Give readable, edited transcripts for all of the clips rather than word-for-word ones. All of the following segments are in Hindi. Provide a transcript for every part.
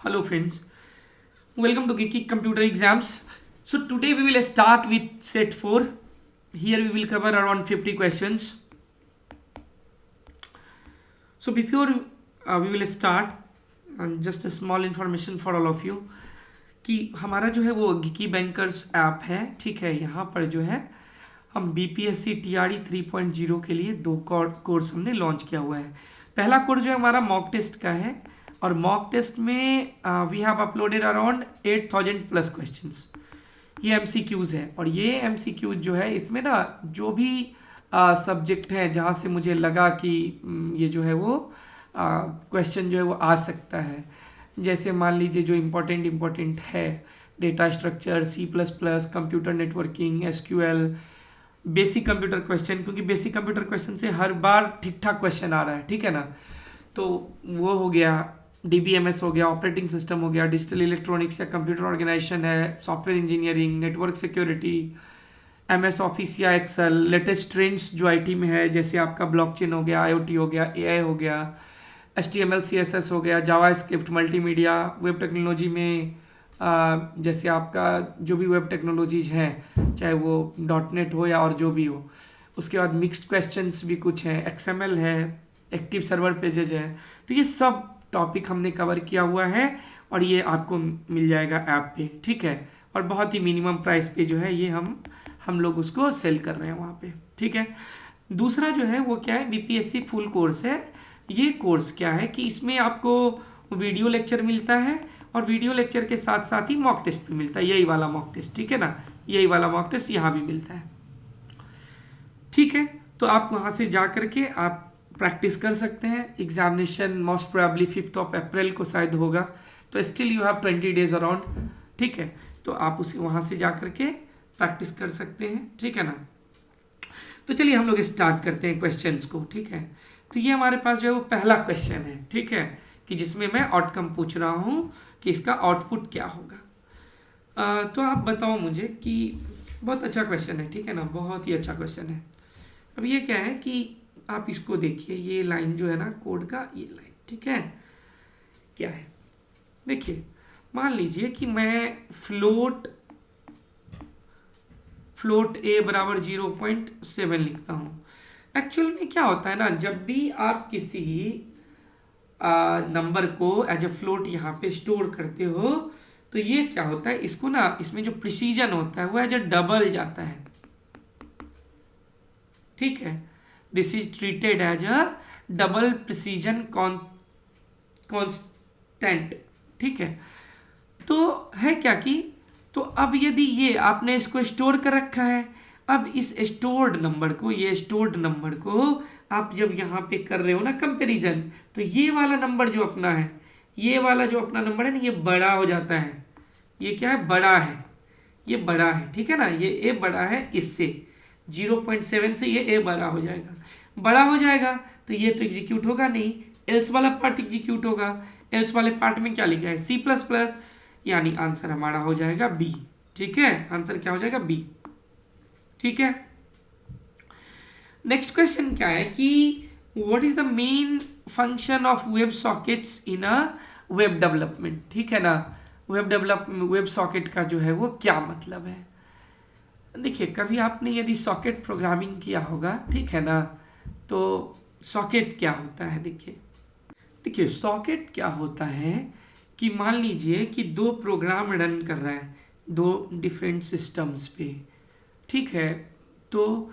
Hello friends, welcome to Geeky Computer Exams. So today we will start with set 4. Here we will cover around 50 questions. So before we will start, just a small information for all of you कि हमारा जो है वो गिकी बैंकर्स ऐप है, ठीक है। यहाँ पर जो है हम बीपीएससी टीआरई 3.0 के लिए दो कोर्स हमने लॉन्च किया हुआ है। पहला कोर्स जो है हमारा मॉक टेस्ट का है और मॉक टेस्ट में we have uploaded around 8000 plus questions. ये एमसीक्यूज है और ये एमसीक्यूज जो है इसमें ना जो भी सब्जेक्ट है जहाँ से मुझे लगा कि ये जो है वो क्वेश्चन जो है वो आ सकता है, जैसे मान लीजिए जो इम्पोर्टेंट है data structure, C++, computer networking, SQL, basic computer question, क्योंकि बेसिक कंप्यूटर क्वेश्चन से हर बार ठीक ठाक क्वेश्चन आ रहा है, ठीक है ना। तो वो हो गया, DBMS हो गया, ऑपरेटिंग सिस्टम हो गया, डिजिटल इलेक्ट्रॉनिक्स या कंप्यूटर ऑर्गेनाइजेशन है, software engineering, network security, MS office या एक्सेल, लेटेस्ट ट्रेंड्स जो IT में है जैसे आपका ब्लॉकचेन हो गया, IoT हो गया, AI हो गया, HTML CSS हो गया, जावास्क्रिप्ट, मल्टीमीडिया, वेब टेक्नोलॉजी में जैसे आपका जो भी वेब टेक्नोलॉजीज हैं चाहे वो .NET हो या और जो भी हो। उसके बाद मिक्स्ड क्वेश्चंस भी कुछ हैं, XML है, एक्टिव सर्वर पेजेज है। तो ये सब टॉपिक हमने कवर किया हुआ है और ये आपको मिल जाएगा ऐप पे, ठीक है। और बहुत ही मिनिमम प्राइस पे जो है ये हम लोग उसको सेल कर रहे हैं वहाँ पे, ठीक है। दूसरा जो है वो क्या है, BPSC फुल कोर्स है। ये कोर्स क्या है कि इसमें आपको वीडियो लेक्चर मिलता है और वीडियो लेक्चर के साथ साथ ही मॉक टेस्ट भी मिलता है, यही वाला मॉक टेस्ट, ठीक है ना। यही वाला मॉक टेस्ट यहाँ भी मिलता है, ठीक है। तो आप वहाँ से जा करके आप प्रैक्टिस कर सकते हैं। एग्जामिनेशन मोस्ट प्रोबेबली 5 अप्रैल को शायद होगा, तो still you have 20 days around, ठीक है। तो आप उसे वहाँ से जा करके प्रैक्टिस कर सकते हैं, ठीक है ना। तो चलिए हम लोग स्टार्ट करते हैं क्वेश्चंस को, ठीक है। तो ये हमारे पास जो है वो पहला क्वेश्चन है, ठीक है, कि जिसमें मैं आउटकम पूछ रहा हूँ कि इसका आउटपुट क्या होगा। तो आप बताओ मुझे कि बहुत अच्छा क्वेश्चन है, ठीक है ना, बहुत ही अच्छा क्वेश्चन है। अब ये क्या है कि आप इसको देखिए, ये लाइन जो है ना कोड का, ये लाइन, ठीक है, क्या है देखिए। मान लीजिए कि मैं फ्लोट a बराबर 0.7 लिखता हूँ। एक्चुअल में क्या होता है ना, जब भी आप किसी नंबर को एज अ फ्लोट यहाँ पे स्टोर करते हो तो ये क्या होता है, इसको ना इसमें जो प्रिसीजन होता है वो एज अ डबल जाता है, ठीक है। This is treated as a double precision constant, ठीक है। तो है क्या कि तो अब यदि ये आपने इसको स्टोर कर रखा है, अब इस स्टोर्ड नंबर को, ये स्टोर्ड नंबर को आप जब यहाँ पे कर रहे हो ना कंपैरिजन, तो ये वाला नंबर जो अपना है, ये वाला जो अपना नंबर है ना, ये बड़ा हो जाता है। ये क्या है, बड़ा है, ये बड़ा है, ठीक है ना। ये a बड़ा है इससे, 0.7 से ये a बड़ा हो जाएगा। बड़ा हो जाएगा तो ये तो एग्जीक्यूट होगा नहीं, एल्स वाला पार्ट एग्जीक्यूट होगा। एल्स वाले पार्ट में क्या लिखा है, C++, यानी आंसर हमारा हो जाएगा बी, ठीक है। आंसर क्या हो जाएगा, बी, ठीक है। नेक्स्ट क्वेश्चन क्या है कि what is the main function of web sockets in a web development, ठीक है ना। वेब सॉकेट का जो है वो क्या मतलब है। देखिए कभी आपने यदि सॉकेट प्रोग्रामिंग किया होगा, ठीक है ना, तो सॉकेट क्या होता है, देखिए सॉकेट क्या होता है कि मान लीजिए कि दो प्रोग्राम रन कर रहे हैं दो डिफरेंट सिस्टम्स पे, ठीक है। तो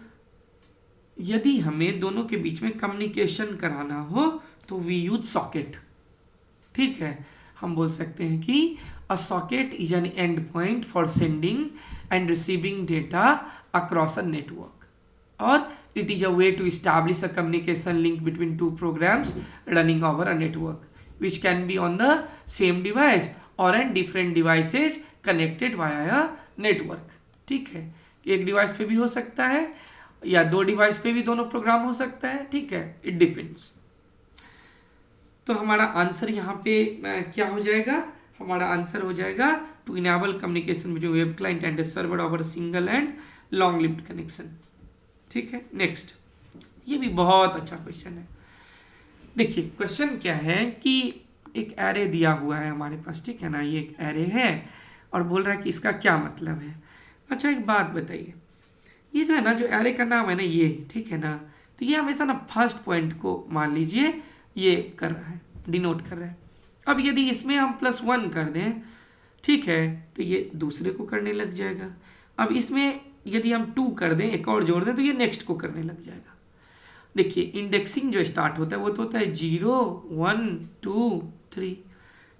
यदि हमें दोनों के बीच में कम्युनिकेशन कराना हो तो वी यूज सॉकेट, ठीक है। हम बोल सकते हैं कि अ socket is an and point for sending end receiving data across a network, और it is a way to establish a communication link between two programs running over a network which can be on the same device or on different devices connected via a network, ठीक है। एक डिवाइस पे भी हो सकता है या दो डिवाइस पे भी दोनों प्रोग्राम हो सकता है, ठीक है, इट डिपेंड्स। तो हमारा आंसर यहाँ पे क्या हो जाएगा, हमारा आंसर हो जाएगा to enable communication between web client and server over single and long lived connection, ठीक है। नेक्स्ट, ये भी बहुत अच्छा क्वेश्चन है। देखिए क्वेश्चन क्या है कि एक एरे दिया हुआ है हमारे पास, ठीक है ना, ये एक एरे है और बोल रहा है कि इसका क्या मतलब है। अच्छा एक बात बताइए, ये जो है ना, जो एरे का नाम है ना ये, ठीक है ना, तो ये हमेशा ना फर्स्ट पॉइंट को मान लीजिए ये कर रहा है, डिनोट कर रहा है। अब यदि इसमें हम +1 कर दें, ठीक है, तो ये दूसरे को करने लग जाएगा। अब इसमें यदि हम 2 कर दें, एक और जोड़ दें, तो ये नेक्स्ट को करने लग जाएगा। देखिए इंडेक्सिंग जो स्टार्ट होता है वो तो होता है 0 1 2 3,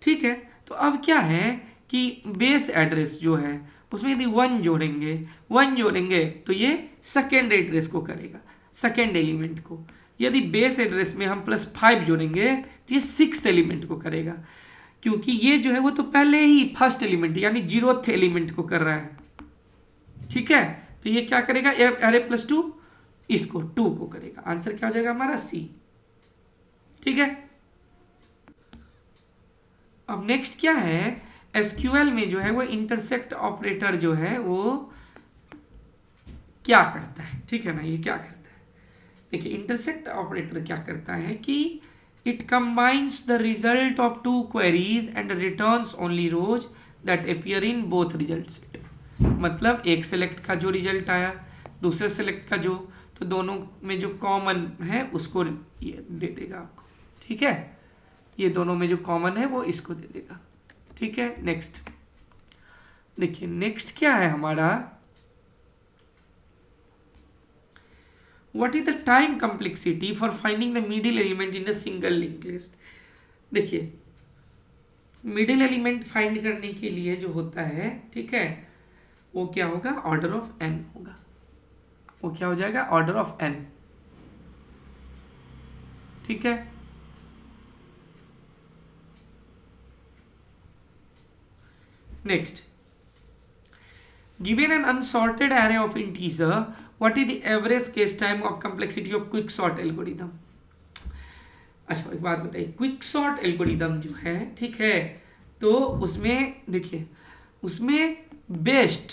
ठीक है। तो अब क्या है कि बेस एड्रेस जो है उसमें यदि 1 जोड़ेंगे तो ये सेकेंड एड्रेस को करेगा, सेकेंड एलिमेंट को। यदि बेस एड्रेस में हम +5 जोड़ेंगे तो ये 6th एलिमेंट को करेगा, क्योंकि ये जो है वो तो पहले ही फर्स्ट एलिमेंट यानी 0th एलिमेंट को कर रहा है, ठीक है। तो ये क्या करेगा, एरे +2 इसको 2 को करेगा। आंसर क्या हो जाएगा हमारा C, ठीक है। अब नेक्स्ट क्या है, एसक्यूएल में जो है वो इंटरसेक्ट ऑपरेटर जो है वो क्या करता है, ठीक है ना, ये क्या करता है। देखिए इंटरसेक्ट ऑपरेटर क्या करता है कि it combines the result of 2 queries and returns only rows that appear in both result set. मतलब एक सेलेक्ट का जो रिजल्ट आया, दूसरे सेलेक्ट का जो, तो दोनों में जो कॉमन है उसको ये दे देगा आपको, ठीक है। ये दोनों में जो कॉमन है वो इसको दे देगा, ठीक है। नेक्स्ट देखिए, नेक्स्ट क्या है हमारा, what is the time complexity for finding the middle element in a single link list. देखिए मिडिल एलिमेंट फाइंड करने के लिए जो होता है, ठीक है, वो क्या होगा, ऑर्डर ऑफ n होगा। वो क्या हो जाएगा, ऑर्डर ऑफ n, ठीक है। Next, given an unsorted array of integer, what is the average case time of complexity of quicksort algorithm? अच्छा एक बात बताइए, क्विकसॉर्ट एल्गोरिदम जो है, ठीक है, तो उसमें देखिए, उसमें बेस्ट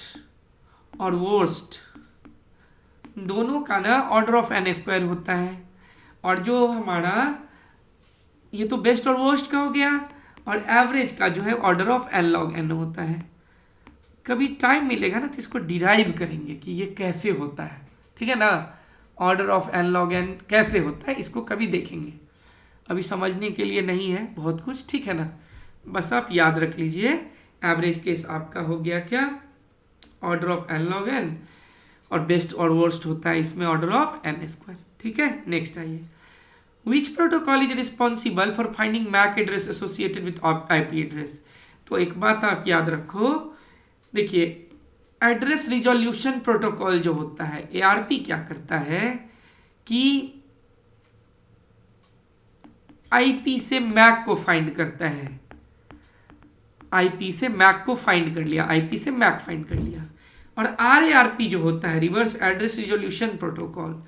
और वर्स्ट दोनों का ना ऑर्डर ऑफ n² होता है। और जो हमारा ये तो बेस्ट और वर्स्ट का हो गया, और एवरेज का जो है order of n log n होता है। कभी टाइम मिलेगा ना तो इसको डिराइव करेंगे कि ये कैसे होता है, ठीक है ना, order of n log n कैसे होता है, इसको कभी देखेंगे। अभी समझने के लिए नहीं है बहुत कुछ, ठीक है ना, बस आप याद रख लीजिए। एवरेज केस आपका हो गया क्या, order of n log n, और बेस्ट और वर्स्ट होता है इसमें ऑर्डर ऑफ n², ठीक है। नेक्स्ट आइए, Which protocol is responsible for finding MAC address associated with IP address? तो एक बात आप याद रखो, देखिए एड्रेस रिजोल्यूशन प्रोटोकॉल जो होता है, ARP क्या करता है कि IP से MAC को फाइंड करता है। IP से MAC को फाइंड कर लिया, IP से MAC फाइंड कर लिया। और RARP जो होता है, रिवर्स एड्रेस रिजोल्यूशन प्रोटोकॉल,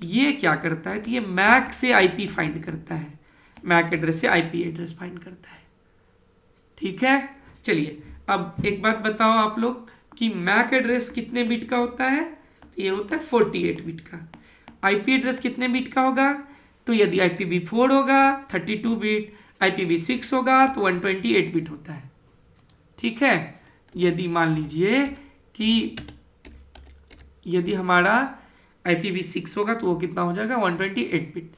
ये क्या करता है, तो ये मैक से आईपी फाइंड करता है, मैक एड्रेस से आईपी एड्रेस फाइंड करता है, ठीक है। चलिए अब एक बात बताओ आप लोग कि मैक एड्रेस कितने बिट का होता है, तो ये होता है 48 बिट का। आईपी एड्रेस कितने बिट का होगा, तो यदि IPv4 होगा 32 बिट, IPv6 होगा तो 128 बिट होता है, ठीक है। यदि मान लीजिए कि यदि हमारा IPv6 होगा तो वो कितना हो जाएगा, 128 बिट।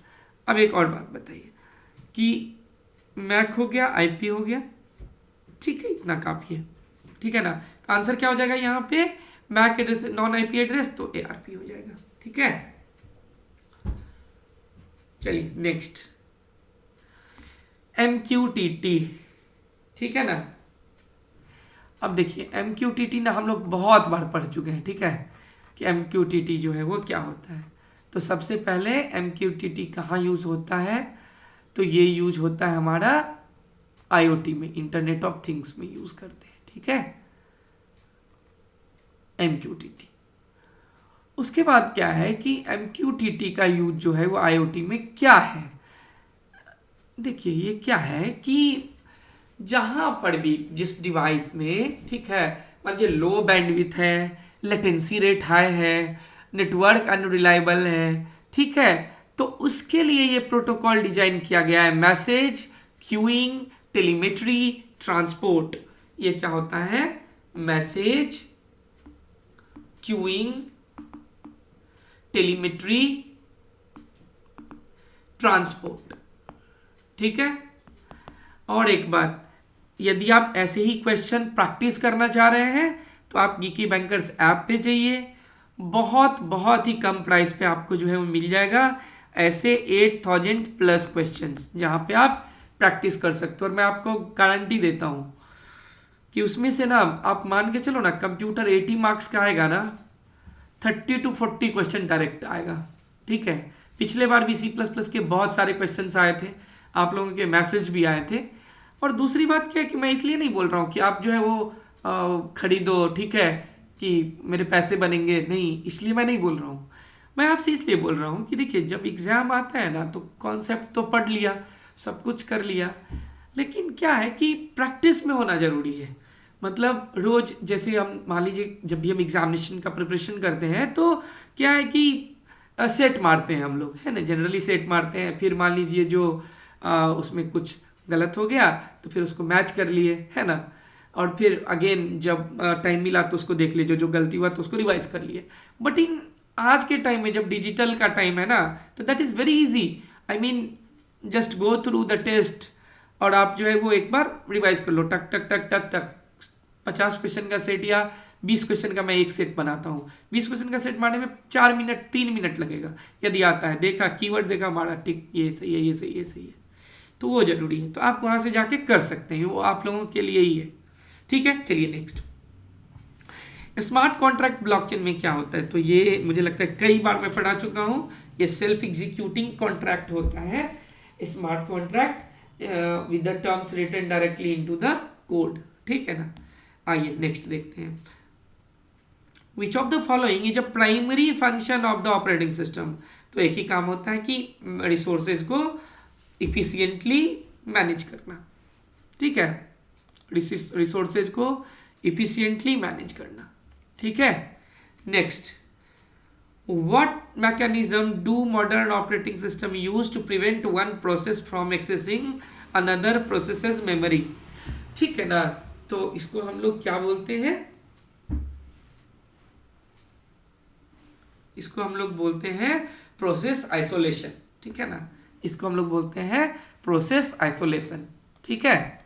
अब एक और बात बताइए कि मैक हो गया, IP हो गया, ठीक है, इतना काफ़ी है, ठीक है ना। तो आंसर क्या हो जाएगा यहाँ पे, MAC address non IP address, तो ARP हो जाएगा, ठीक है। चलिए नेक्स्ट, MQTT, ठीक है ना। अब देखिए MQTT ना हम लोग बहुत बार पढ़ चुके हैं, ठीक है, कि MQTT जो है वो क्या होता है। तो सबसे पहले MQTT कहाँ यूज़ होता है, तो ये यूज होता है हमारा IoT में, इंटरनेट ऑफ थिंग्स में यूज़ करते हैं, ठीक है, MQTT। उसके बाद क्या है कि MQTT का यूज जो है वो IoT में क्या है। देखिए ये क्या है कि जहाँ पर भी जिस डिवाइस में, ठीक है, मान लीजिए लो बैंडविड्थ है, लेटेंसी रेट हाई है, नेटवर्क अनरिलायबल है, ठीक है, तो उसके लिए ये प्रोटोकॉल डिजाइन किया गया है, मैसेज क्यूइंग टेलीमेट्री ट्रांसपोर्ट, ये क्या होता है, मैसेज क्यूइंग टेलीमेट्री ट्रांसपोर्ट। ठीक है। और एक बात, यदि आप ऐसे ही क्वेश्चन प्रैक्टिस करना चाह रहे हैं तो आप गीकी बैंकर्स ऐप पे जाइए, बहुत ही कम प्राइस पे आपको जो है वो मिल जाएगा ऐसे 8000 प्लस क्वेश्चंस जहाँ पे आप प्रैक्टिस कर सकते हो। और मैं आपको गारंटी देता हूँ कि उसमें से ना आप मान के चलो ना, कंप्यूटर 80 मार्क्स का आएगा ना, 30 to 40 क्वेश्चन डायरेक्ट आएगा। ठीक है। पिछले बार भी C++ के बहुत सारे क्वेश्चंस आए थे, आप लोगों के मैसेज भी आए थे। और दूसरी बात क्या है कि मैं इसलिए नहीं बोल रहा हूँ कि आप जो है वो खरीदो, ठीक है, कि मेरे पैसे बनेंगे, नहीं, इसलिए मैं नहीं बोल रहा हूँ। मैं आपसे इसलिए बोल रहा हूँ कि देखिए, जब एग्ज़ाम आता है ना तो कॉन्सेप्ट तो पढ़ लिया, सब कुछ कर लिया, लेकिन क्या है कि प्रैक्टिस में होना ज़रूरी है। मतलब रोज़, जैसे हम मान लीजिए जब भी हम एग्जामिनेशन का प्रिपरेशन करते हैं तो क्या है कि सेट मारते हैं हम लोग, है ना, जनरली सेट मारते हैं। फिर मान लीजिए जो उसमें कुछ गलत हो गया तो फिर उसको मैच कर लिए, है ना, और फिर अगेन जब टाइम मिला तो उसको देख लीजिए, जो गलती हुआ तो उसको रिवाइज कर लिए। बट इन आज के टाइम में जब डिजिटल का टाइम है ना, तो that is very easy. I mean just go through the test और आप जो है वो एक बार रिवाइज कर लो, टक टक टक टक टक। 50 क्वेश्चन का सेट या 20 क्वेश्चन का मैं एक सेट बनाता हूँ, 20 क्वेश्चन का सेट मारने में 4 मिनट 3 मिनट लगेगा। यदि आता है, देखा कीवर्ड देखा, मारा, टिक, ये सही है, ये सही है, ये सही है, तो वो जरूरी है। तो आप वहां से जाके कर सकते हैं, वो आप लोगों के लिए ही है। ठीक है। चलिए नेक्स्ट, स्मार्ट कॉन्ट्रैक्ट ब्लॉकचेन में क्या होता है, तो ये मुझे लगता है कई बार मैं पढ़ा चुका हूँ। ये सेल्फ एग्जीक्यूटिंग कॉन्ट्रैक्ट होता है, smart contract with the terms written directly into the code. ठीक है ना। आइए नेक्स्ट देखते हैं। Which of the following is a primary function of the operating system. तो एक ही काम होता है कि रिसोर्सेज को इफिशियंटली मैनेज करना। ठीक है, रिसोर्सेज को इफिशियंटली मैनेज करना। ठीक है। Next, what mechanism do modern operating system use to prevent one process from accessing another processes memory. ठीक है ना। तो इसको हम लोग क्या बोलते हैं, इसको हम लोग बोलते हैं प्रोसेस आइसोलेशन। ठीक है ना, इसको हम लोग बोलते हैं प्रोसेस आइसोलेशन। ठीक है।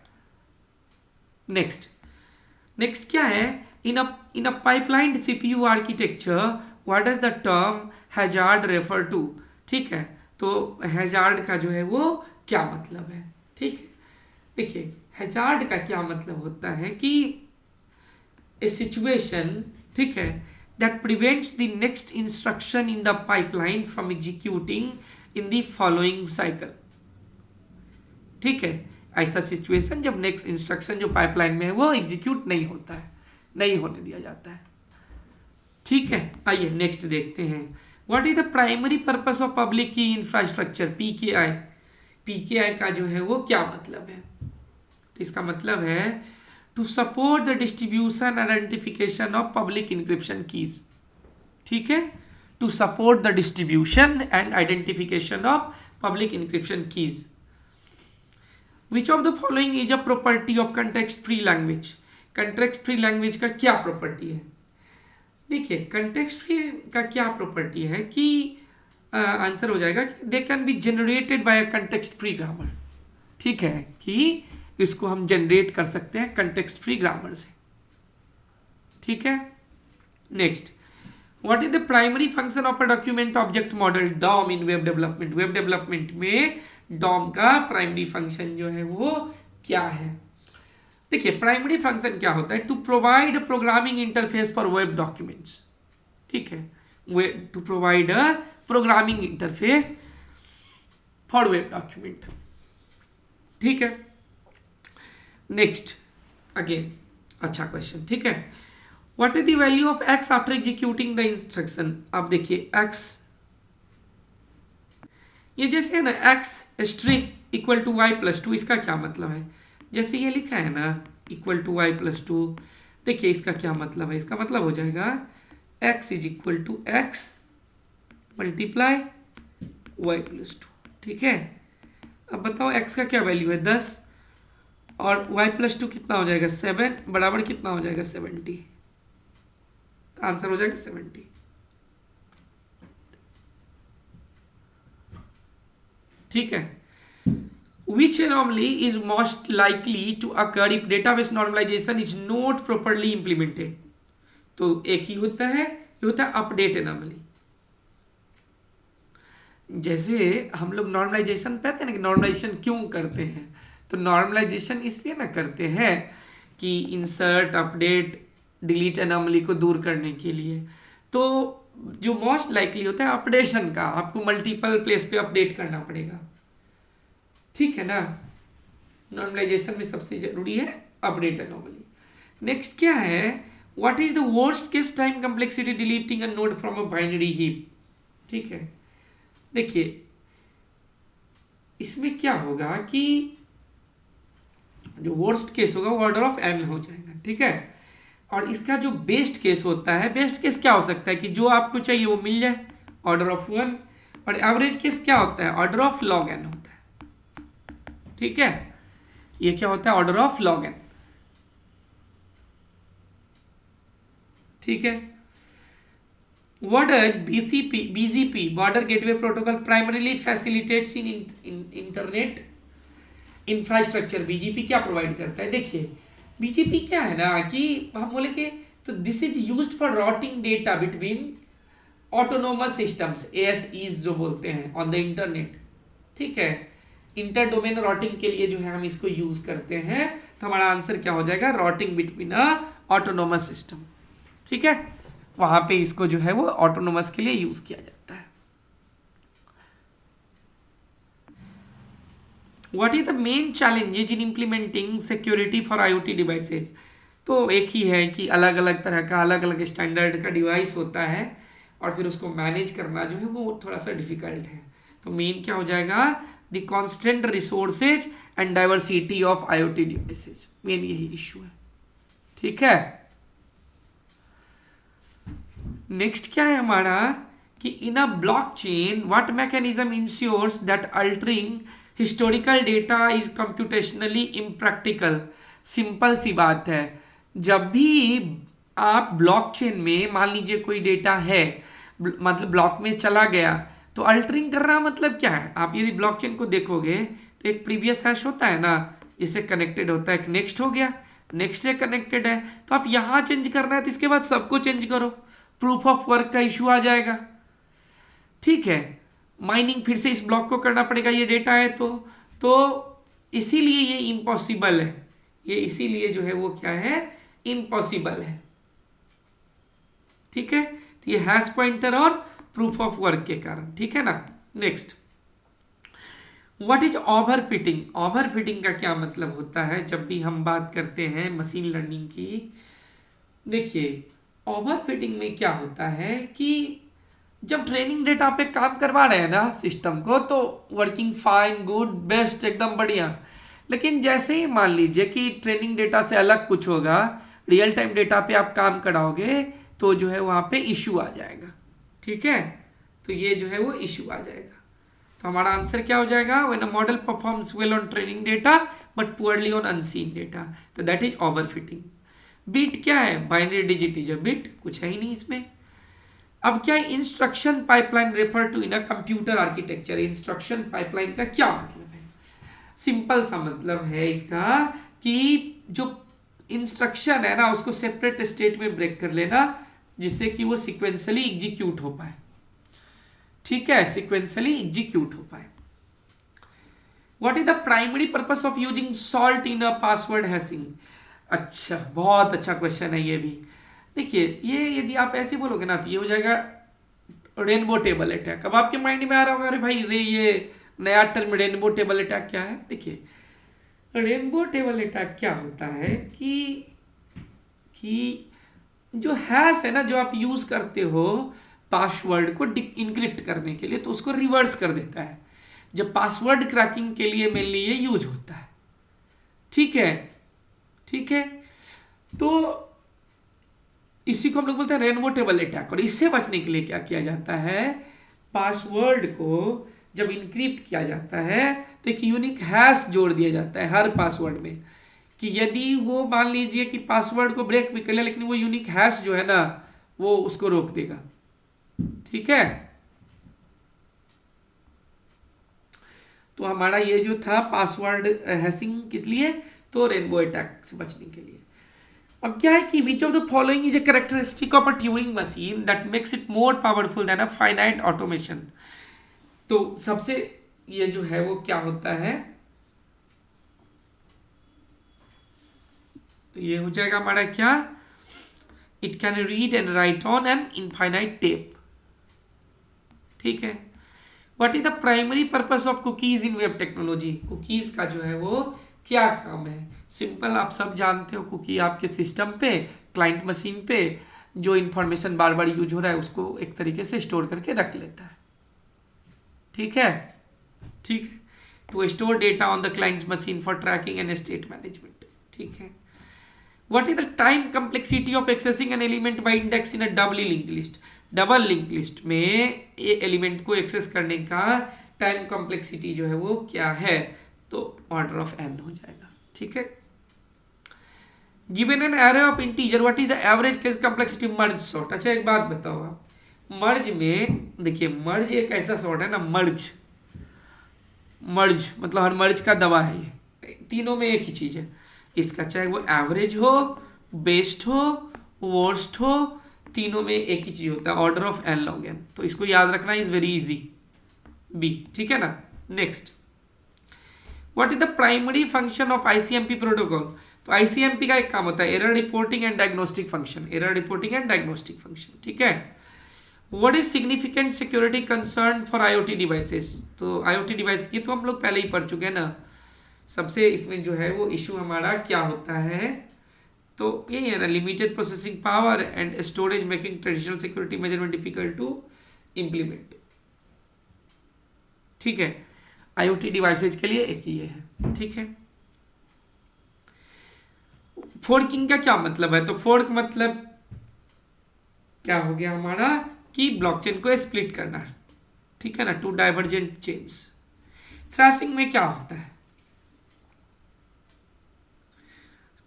नेक्स्ट क्या है, in a pipeline CPU architecture what does the term hazard refer to. ठीक है। तो हैजार्ड का जो है वो क्या मतलब है। ठीक है। देखिए, हैजार्ड का क्या मतलब होता है कि ए सिचुएशन, ठीक है, that prevents the next instruction in the pipeline from executing in the following cycle। ठीक है, ऐसा सिचुएशन जब नेक्स्ट इंस्ट्रक्शन जो पाइपलाइन में है वो एग्जीक्यूट नहीं होता है, नहीं होने दिया जाता है। ठीक है। आइए नेक्स्ट देखते हैं, what is the primary purpose of public की इंफ्रास्ट्रक्चर, पीकेआई। पीकेआई का जो है वो क्या मतलब है, तो इसका मतलब है to support the distribution identification of public encryption keys. ठीक है, to support the distribution and identification of public encryption keys. Which of the following is a property of context free language. Context free language का क्या प्रॉपर्टी है। देखिए, कंटेक्स्ट फ्री का क्या प्रॉपर्टी है कि आंसर हो जाएगा कि they can be generated by a context free grammar. ठीक है, कि इसको हम जनरेट कर सकते हैं कंटेक्स्ट फ्री ग्रामर से। ठीक है। Next, what is the primary function of a document object model, DOM, in web development. Web development में डॉम का प्राइमरी फंक्शन जो है वो क्या है। देखिए, प्राइमरी फंक्शन क्या होता है, to provide programming interface for web documents. ठीक है, to provide a programming interface for web document. ठीक है। नेक्स्ट, अगेन अच्छा क्वेश्चन। ठीक है, what is the value of X after executing the instruction. आप देखिए, एक्स ये जैसे है ना, X string equal to Y plus 2, इसका क्या मतलब है, जैसे ये लिखा है ना इक्वल टू वाई प्लस 2, देखिए इसका क्या मतलब है, इसका मतलब हो जाएगा X is equal to X multiply Y plus 2। ठीक है। अब बताओ एक्स का क्या वैल्यू है, 10, और y+2 कितना हो जाएगा 7 बराबर कितना हो जाएगा 70। आंसर हो जाएगा 70। ठीक है। Which anomaly is most likely to occur if database normalization is not properly implemented? तो एक ही होता है, ये होता है अपडेट एनोमली। जैसे हम लोग नॉर्मलाइजेशन पे आते हैं ना कि नॉर्मलाइजेशन क्यों करते हैं, तो नॉर्मलाइजेशन इसलिए ना करते हैं कि इंसर्ट अपडेट डिलीट एनोमली को दूर करने के लिए। तो जो मोस्ट लाइकली होता है अपडेशन का, आपको मल्टीपल प्लेस पे अपडेट करना पड़ेगा, ठीक है ना। नॉर्मलाइजेशन में सबसे जरूरी है अपडेट एनोमली। नेक्स्ट क्या है, what is the worst case time complexity deleting a node from a binary heap. ठीक है, देखिए इसमें क्या होगा कि जो वर्स्ट केस होगा वो ऑर्डर ऑफ n हो जाएगा, ठीक है। और इसका जो बेस्ट केस होता है, बेस्ट केस क्या हो सकता है कि जो आपको चाहिए वो मिल जाए, ऑर्डर ऑफ 1। और एवरेज केस क्या होता है, ऑर्डर ऑफ log n होता है, ठीक है। ये क्या होता है, ऑर्डर ऑफ log n, ठीक है। What does BGP Border Gateway Protocol primarily facilitates in internet infrastructure? BGP क्या प्रोवाइड करता है, देखिए BGP क्या है ना कि हम बोले कि तो this is used for routing data between autonomous systems, ASEs जो बोलते हैं ऑन द इंटरनेट, ठीक है। इंटर डोमेन राउटिंग के लिए जो है हम इसको यूज करते हैं। तो हमारा आंसर क्या हो जाएगा, routing between a autonomous system, ठीक है। वहां पे इसको जो है वो ऑटोनोमस के लिए यूज किया जाता है। What is the main challenges in implementing security for IoT devices. तो एक ही है कि अलग अलग तरह का अलग अलग स्टैंडर्ड का डिवाइस होता है और फिर उसको मैनेज करना जो है वो थोड़ा सा डिफिकल्ट है। तो मेन क्या हो जाएगा, the constant resources and diversity of IoT devices, main यही इश्यू है, ठीक है। नेक्स्ट क्या है हमारा कि in a blockchain what mechanism ensures that altering historical data is computationally impractical. Simple सी बात है, जब भी आप ब्लॉकचेन में मान लीजिए कोई डेटा है, मतलब ब्लॉक में चला गया, तो अल्टरिंग कर रहा मतलब क्या है, आप यदि ब्लॉकचेन को देखोगे तो एक प्रीवियस हैश होता है ना, जिससे कनेक्टेड होता है, एक नेक्स्ट हो गया, नेक्स्ट से कनेक्टेड है, तो आप यहां चेंज करना है तो इसके बाद सबको चेंज करो, प्रूफ ऑफ वर्क का इशू आ जाएगा, ठीक है। माइनिंग फिर से इस ब्लॉक को करना पड़ेगा, ये डेटा है तो इसीलिए ये इम्पॉसिबल है, ये इसीलिए जो है वो क्या है, इम्पॉसिबल है, ठीक है। तो ये हैश पॉइंटर और प्रूफ ऑफ वर्क के कारण, ठीक है ना। Next, what is overfitting. Overfitting का क्या मतलब होता है, जब भी हम बात करते हैं मशीन लर्निंग की, देखिए ओवरफिटिंग में क्या होता है कि जब ट्रेनिंग डेटा पे काम करवा रहे हैं ना सिस्टम को, तो वर्किंग फाइन गुड बेस्ट एकदम बढ़िया, लेकिन जैसे ही मान लीजिए कि ट्रेनिंग डेटा से अलग कुछ होगा, रियल टाइम डेटा पे आप काम कराओगे, तो जो है वहाँ पे इशू आ जाएगा, ठीक है। तो ये जो है वो इशू आ जाएगा। तो हमारा आंसर क्या हो जाएगा, when a model performs well on training data but poorly on unseen data, तो दैट इज ओवरफिटिंग। बिट क्या है, binary digit is a bit, कुछ है ही नहीं इसमें। अब क्या है, instruction pipeline refer to in a computer architecture. Instruction pipeline का क्या मतलब है, सिंपल सा मतलब है इसका कि जो इंस्ट्रक्शन है ना उसको सेपरेट स्टेट में ब्रेक कर लेना, जिससे कि वो सिक्वेंसली एग्जीक्यूट हो पाए, ठीक है, सिक्वेंसली एग्जीक्यूट हो पाए। What is the primary purpose of using salt in a password hashing. अच्छा, बहुत अच्छा क्वेश्चन है ये भी। देखिए ये यदि आप ऐसे बोलोगे ना तो ये हो जाएगा रेनबो टेबल अटैक। अब आपके माइंड में आ रहा होगा अरे भाई ये नया टर्म रेनबो टेबल अटैक क्या है। देखिए रेनबो टेबल अटैक क्या होता है कि जो हैश है ना, जो आप यूज करते हो पासवर्ड को इनक्रिप्ट करने के लिए, तो उसको रिवर्स कर देता है। जब पासवर्ड क्रैकिंग के लिए मेनली ये यूज होता है, ठीक है, ठीक है। तो इसी को हम लोग बोलते हैं रेनबो टेबल अटैक। और इससे बचने के लिए क्या किया जाता है, पासवर्ड को जब इनक्रिप्ट किया जाता है तो एक यूनिक हैश जोड़ दिया जाता है हर पासवर्ड में। कि यदि वो मान लीजिए कि पासवर्ड को ब्रेक भी कर लिया लेकिन वो यूनिक हैश जो है ना वो उसको रोक देगा। ठीक है, तो हमारा ये जो था पासवर्ड हैशिंग किस लिए, तो रेनबो अटैक से बचने के लिए। अब क्या है कि which of the following is a characteristic of a Turing machine that makes it more powerful than a finite automation. तो सबसे ये जो है वो क्या होता है, तो ये हो जाएगा हमारा क्या, it can read and right on an infinite tape. ठीक है, what is the primary purpose of cookies in web technology, cookies का जो है वो क्या काम है। सिंपल, आप सब जानते हो, कुकी आपके सिस्टम पे, क्लाइंट मशीन पे जो इंफॉर्मेशन बार बार यूज हो रहा है उसको एक तरीके से स्टोर करके रख लेता है। ठीक है, ठीक है, to store data on the client's machine for tracking and state management. ठीक है, what is the time complexity of accessing an element by index in a doubly link list. Double link list में ये एलिमेंट को एक्सेस करने का टाइम कॉम्प्लेक्सिटी जो है वो क्या है, तो ऑर्डर ऑफ एन हो जाएगा। ठीक है, given an array of integer what is the average case complexity merge sort. अच्छा एक बात बताओ आप, मर्ज में देखिए, मर्ज एक ऐसा सॉर्ट है ना, मर्ज मर्ज मतलब हर मर्ज का दवा है, ये तीनों में एक ही चीज है इसका, चाहे वो एवरेज हो, बेस्ट हो, वर्स्ट हो, तीनों में एक ही चीज होता है, order of N log N. तो इसको याद रखना इज वेरी इजी, बी। ठीक है ना, next, what is the primary function of ICMP protocol. तो आईसीएमपी का एक काम होता है error reporting and diagnostic function, error reporting and diagnostic function. ठीक है, what is significant security concern for IoT devices. तो आईओटी डिवाइस ये तो हम लोग पहले ही पढ़ चुके हैं ना, सबसे इसमें जो है वो इशू हमारा क्या होता है, तो यही है ना, limited processing power and storage making traditional security measurement difficult to implement. ठीक है, आईओटी डिवाइसेज के लिए एक ये है। ठीक है, फोर्किंग का क्या मतलब है, तो फोर्क मतलब क्या हो गया हमारा कि ब्लॉकचेन को स्प्लिट करना। ठीक है ना, टू डाइवर्जेंट चेन्स। थ्रैशिंग में क्या होता है,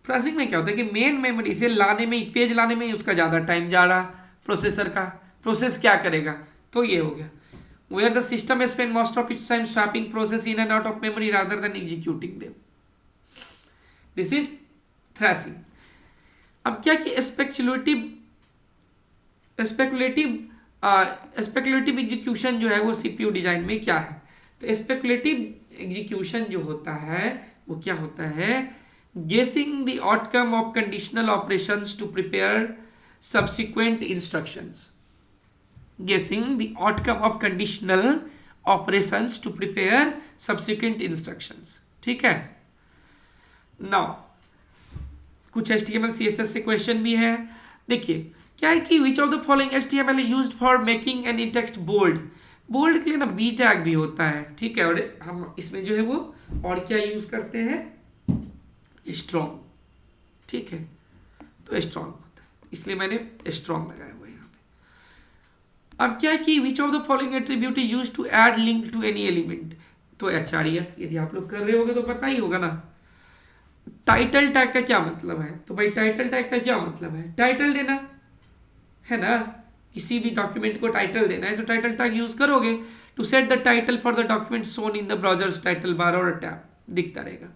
थ्रैशिंग में क्या होता है कि मेन मेमोरी से लाने में, पेज लाने में उसका ज़्यादा टाइम जा रहा, प्रोसेसर का प्रोसेस क्या करेगा, तो ये हो गया where the system spend most of its time swapping process in and out of memory rather than executing them, this is thrashing. अब क्या कि स्पेकुलेटिव स्पेकुलेटिव एग्जीक्यूशन जो है वो सीपीयू डिजाइन में क्या है, तो स्पेकुलेटिव एग्जीक्यूशन जो होता है वो क्या होता है, guessing the outcome of conditional operations to prepare subsequent instructions, guessing the outcome of conditional operations to prepare subsequent instructions। ठीक है, नाउ कुछ HTML CSS से क्वेश्चन भी है। देखिए क्या है कि which of the following HTML is used for making any text bold, bold के लिए ना बी टैग भी होता है। ठीक है, और हम इसमें जो है वो और क्या यूज करते हैं, स्ट्रॉन्ग। ठीक है, तो स्ट्रॉन्ग होता है, इसलिए मैंने स्ट्रॉन्ग लगाया हुआ है यहाँ पे। अब क्या है कि which of the following attribute is used to add link to any element, तो एचआरईएफ यदि आप लोग कर रहे होगे तो पता ही होगा ना। टाइटल टैग का क्या मतलब है, तो भाई टाइटल टैग का क्या मतलब है, टाइटल देना है ना, किसी भी डॉक्यूमेंट को टाइटल देना है तो टाइटल टैग यूज करोगे। To set the title for the document shown in the browser's title bar और टैब दिखता रहेगा।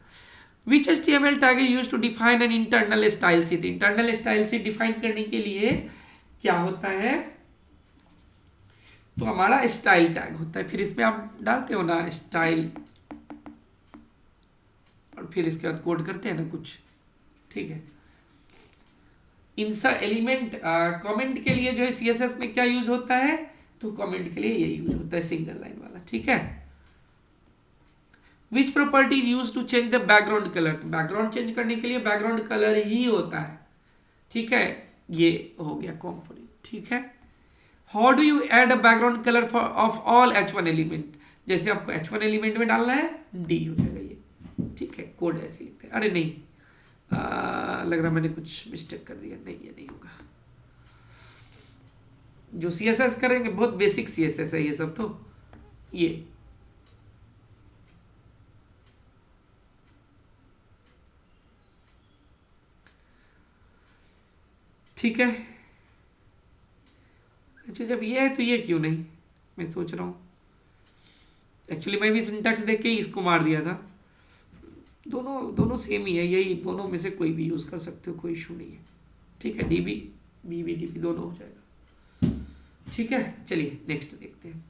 Which HTML tag is used to define an internal style sheet, internal style sheet define करने के लिए क्या होता है, तो हमारा स्टाइल टैग होता है, फिर इसमें आप डालते हो ना स्टाइल और फिर इसके बाद कोड करते हैं ना कुछ। ठीक है, इंसर्ट एलिमेंट कमेंट के लिए जो है सीएसएस में क्या यूज होता है, तो कमेंट के लिए ये यूज होता है सिंगल लाइन वाला। ठीक है, which property is use to change the background colour, तो बैकग्राउंड चेंज करने के लिए बैकग्राउंड कलर ही होता है। ठीक है, ये हो गया कॉम्पोनेंट। ठीक है, how do you add a background colour for of all H1 element, जैसे आपको H1 एलिमेंट में डालना है डी हो जाएगा ये। ठीक है, कोड ऐसे लिखते हैं, अरे नहीं लग रहा मैंने कुछ मिस्टेक कर दिया, नहीं ये नहीं होगा। जो सीएसएस करेंगे बहुत बेसिक सीएसएस है ये सब, तो ये ठीक है। अच्छा, जब ये है तो ये क्यों नहीं, मैं सोच रहा हूँ। एक्चुअली मैं भी सिंटैक्स देख के ही इसको मार दिया था। दोनों दोनों सेम ही है, यही दोनों में से कोई भी यूज़ कर सकते हो, कोई इशू नहीं है। ठीक है, D B B B D B दोनों हो जाएगा। ठीक है, चलिए नेक्स्ट देखते हैं।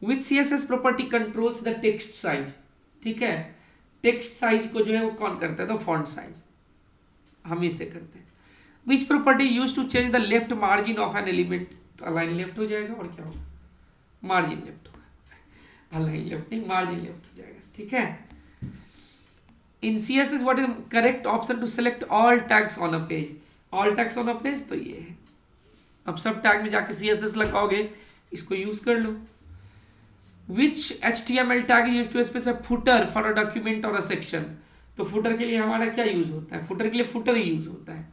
Which CSS property controls the text size. ठीक है, टेक्स्ट साइज को जो है वो कौन करता है, तो फॉन्ट साइज हम इसे करते हैं। Which property use to change the left margin of an element, तो अलाइन लेफ्ट हो जाएगा और क्या होगा, मार्जिन लेफ्ट होगा, अलाइन लेफ्ट नहीं मार्जिन लेफ्ट हो जाएगा। ठीक है, in CSS what is correct option to select all tags on a page. All tags on a page तो ये है। अब सब टैग में जाके CSS लगाओगे, इसको यूज कर लो। Which HTML tag is used to specify footer for a document or a section, तो footer के लिए हमारा क्या यूज होता है, footer के लिए footer ही यूज होता है।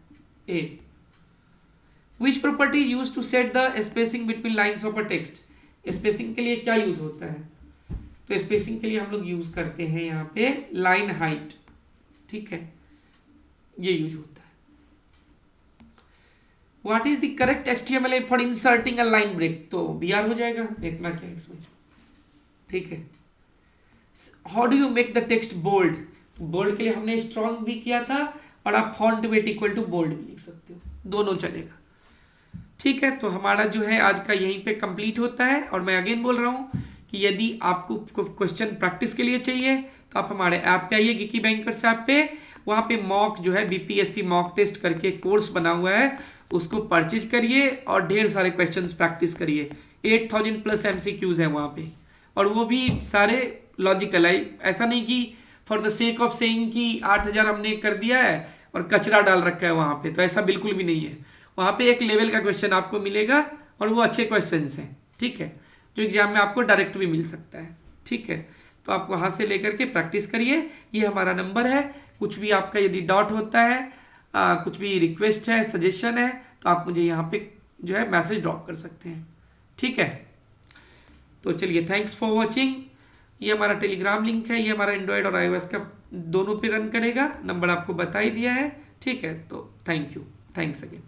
A. Which property is used to set the spacing between lines of a text, spacing के लिए क्या यूज होता है, तो spacing के लिए हम लोग यूज करते हैं यहाँ पे line height। ठीक है, ये यूज होता है। What is the correct HTML for inserting a line break, तो BR हो जाएगा, देखना क्या है इसमें। ठीक है, how do you make the text bold, bold के लिए हमने स्ट्रॉन्ग भी किया था और आप font weight equal to bold भी लिख सकते हो, दोनों चलेगा। ठीक है, तो हमारा जो है आज का यहीं पे कंप्लीट होता है। और मैं अगेन बोल रहा हूँ कि यदि आपको क्वेश्चन प्रैक्टिस के लिए चाहिए तो आप हमारे ऐप पे आइए, गिकी बैंकर्स ऐप पे। वहाँ पे मॉक जो है BPSC मॉक टेस्ट करके कोर्स बना हुआ है, उसको परचेज करिए और ढेर सारे क्वेश्चंस प्रैक्टिस करिए। 8000+ MCQs है वहाँ पे, और वो भी सारे लॉजिकल है। ऐसा नहीं कि for the sake of saying कि 8000 हमने कर दिया है और कचरा डाल रखा है वहाँ पे, तो ऐसा बिल्कुल भी नहीं है। वहाँ पे एक लेवल का क्वेश्चन आपको मिलेगा और वो अच्छे क्वेश्चंस हैं। ठीक है, जो एग्जाम में आपको डायरेक्ट भी मिल सकता है। ठीक है, तो आप वहाँ से लेकर के प्रैक्टिस करिए। ये हमारा नंबर है, कुछ भी आपका यदि डाउट होता है, कुछ भी रिक्वेस्ट है, सजेशन है, तो आप मुझे यहाँ पे जो है मैसेज ड्रॉप कर सकते हैं। ठीक है, तो चलिए, थैंक्स फॉर वॉचिंग। ये हमारा टेलीग्राम लिंक है, ये हमारा एंड्रॉयड और iOS का दोनों पे रन करेगा, नंबर आपको बता ही दिया है। ठीक है, तो थैंक यू, थैंक्स अगेन।